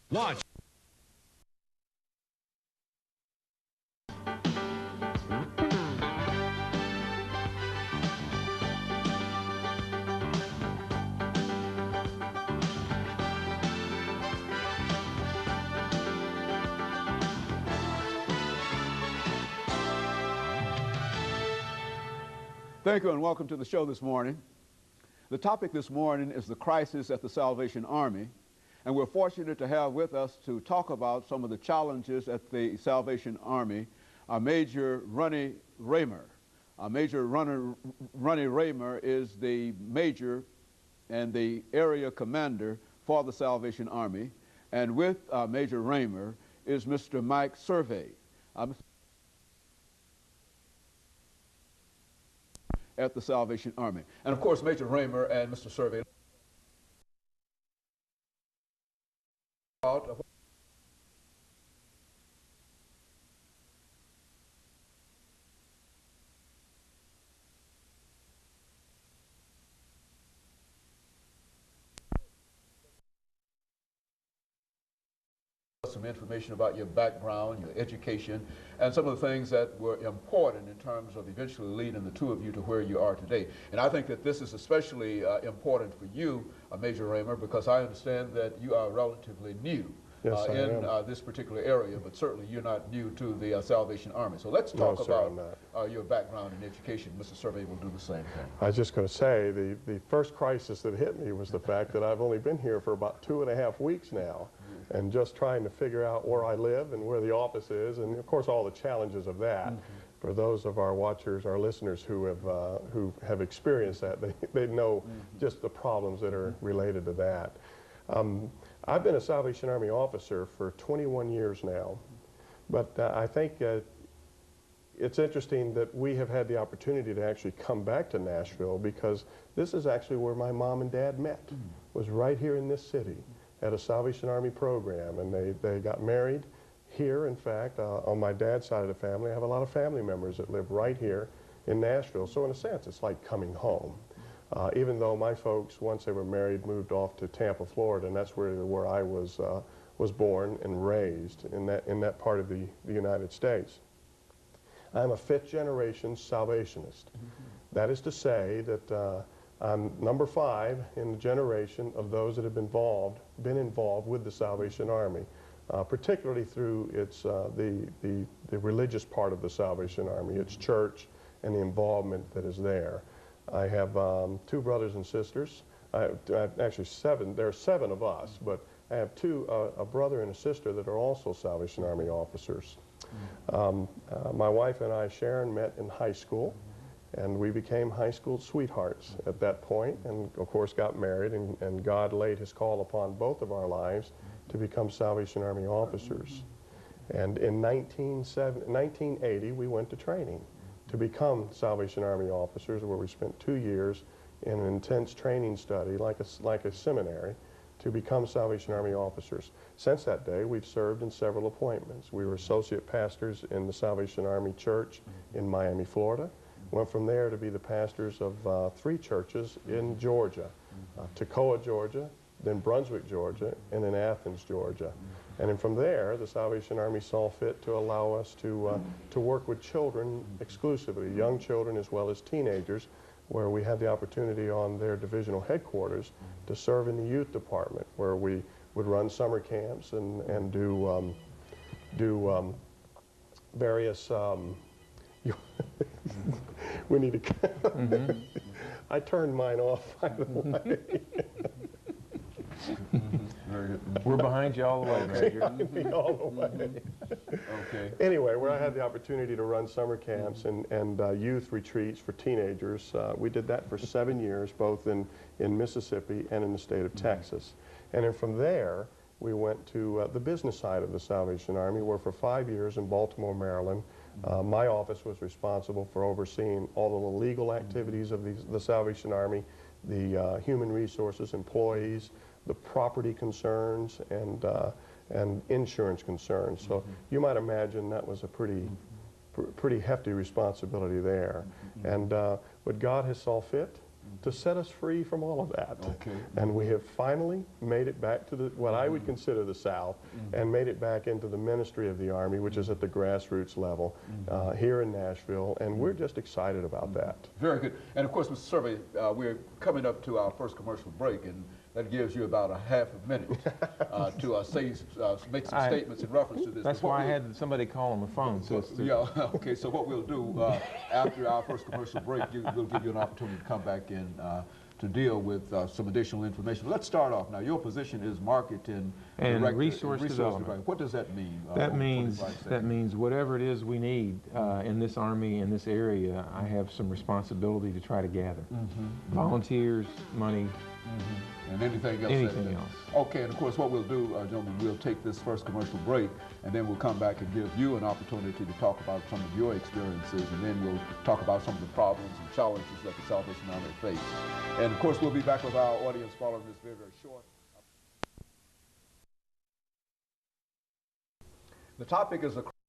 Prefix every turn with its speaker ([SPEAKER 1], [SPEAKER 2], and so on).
[SPEAKER 1] Launch.
[SPEAKER 2] Thank you and welcome to the show this morning. The topic this morning is the crisis at the Salvation Army, and we're fortunate to have with us to talk about some of the challenges at the Salvation Army, Major RRaymer. Major RRaymer is the major and the area commander for the Salvation Army, and with Major RRaymer is Mr. MServais. At the Salvation Army. And of course, Major RRaymer and Mr. Servais some information about your background, your education, and some of the things that were important in terms of eventually leading the two of you to where you are today. And I think that this is especially important for you, Major RRaymer, because I understand that you are relatively new in this particular area, but certainly you're not new to the Salvation Army. So let's talk about your background and education. Mr. Servais will do the same thing.
[SPEAKER 3] I was just going to say, the first crisis that hit me was the fact that I've only been here for about 2.5 weeks now, and just trying to figure out where I live and where the office is, and of course all the challenges of that. For those of our watchers, our listeners who have experienced that, they know just the problems that are related to that. I've been a Salvation Army officer for 21 years now, but I think it's interesting that we have had the opportunity to actually come back to Nashville, because this is actually where my mom and dad met, was right here in this city at a Salvation Army program, and they got married here. In fact, on my dad's side of the family, I have a lot of family members that live right here in Nashville, so in a sense it's like coming home. Even though my folks, once they were married, moved off to Tampa, Florida, and that's where I was born and raised, in that part of the United States. I'm a fifth-generation Salvationist. That is to say that I'm number 5 in the generation of those that have been involved with the Salvation Army, particularly through the religious part of the Salvation Army, its church, and the involvement that is there. I have 2 brothers and sisters. Actually 7. There are 7 of us, but I have 2, a brother and a sister that are also Salvation Army officers. My wife and I, Sharon, met in high school, and we became high school sweethearts at that point, and of course got married, and God laid his call upon both of our lives to become Salvation Army officers. And in 1980, we went to training to become Salvation Army officers, where we spent 2 years in an intense training study, like a seminary, to become Salvation Army officers. Since that day, we've served in several appointments. We were associate pastors in the Salvation Army Church in Miami, Florida. Went from there to be the pastors of 3 churches in Georgia, Toccoa, Georgia, then Brunswick, Georgia, and then Athens, Georgia. And then from there, the Salvation Army saw fit to allow us to work with children exclusively, young children as well as teenagers, where we had the opportunity on their divisional headquarters to serve in the youth department, where we would run summer camps and do various we need to I turned mine off, by the way.
[SPEAKER 4] We're behind you all the way, Major.
[SPEAKER 3] All the way.
[SPEAKER 2] Okay.
[SPEAKER 3] Anyway, where I had the opportunity to run summer camps and youth retreats for teenagers, we did that for 7 years, both in Mississippi and in the state of Texas. And then from there, we went to the business side of the Salvation Army, where for 5 years in Baltimore, Maryland, my office was responsible for overseeing all of the legal activities of the Salvation Army, the human resources, employees, the property concerns, and insurance concerns. So you might imagine that was a pretty hefty responsibility there. And what God has saw fit to set us free from all of that.
[SPEAKER 2] Okay.
[SPEAKER 3] And we have finally made it back to what I would consider the South, and made it back into the ministry of the Army, which is at the grassroots level here in Nashville, and we're just excited about that.
[SPEAKER 2] Very good. And of course, Mr. Servais, we're coming up to our first commercial break, and that gives you about a half a minute to make some statements in reference to this.
[SPEAKER 4] That's why I had somebody call on the phone. So
[SPEAKER 2] yeah, okay, so what we'll do after our first commercial break, we'll give you an opportunity to come back in to deal with some additional information. Let's start off now. Your position is marketing
[SPEAKER 4] and
[SPEAKER 2] director,
[SPEAKER 4] resource development.
[SPEAKER 2] What does that mean?
[SPEAKER 4] That means whatever it is we need in this Army, in this area, I have some responsibility to try to gather. Volunteers, money,
[SPEAKER 2] and anything else.
[SPEAKER 4] Anything else.
[SPEAKER 2] Okay, and of course what we'll do, gentlemen, we'll take this first commercial break, and then we'll come back and give you an opportunity to talk about some of your experiences, and then we'll talk about some of the problems and challenges that the Salvation Army face. And of course we'll be back with our audience following this very, very short. The topic is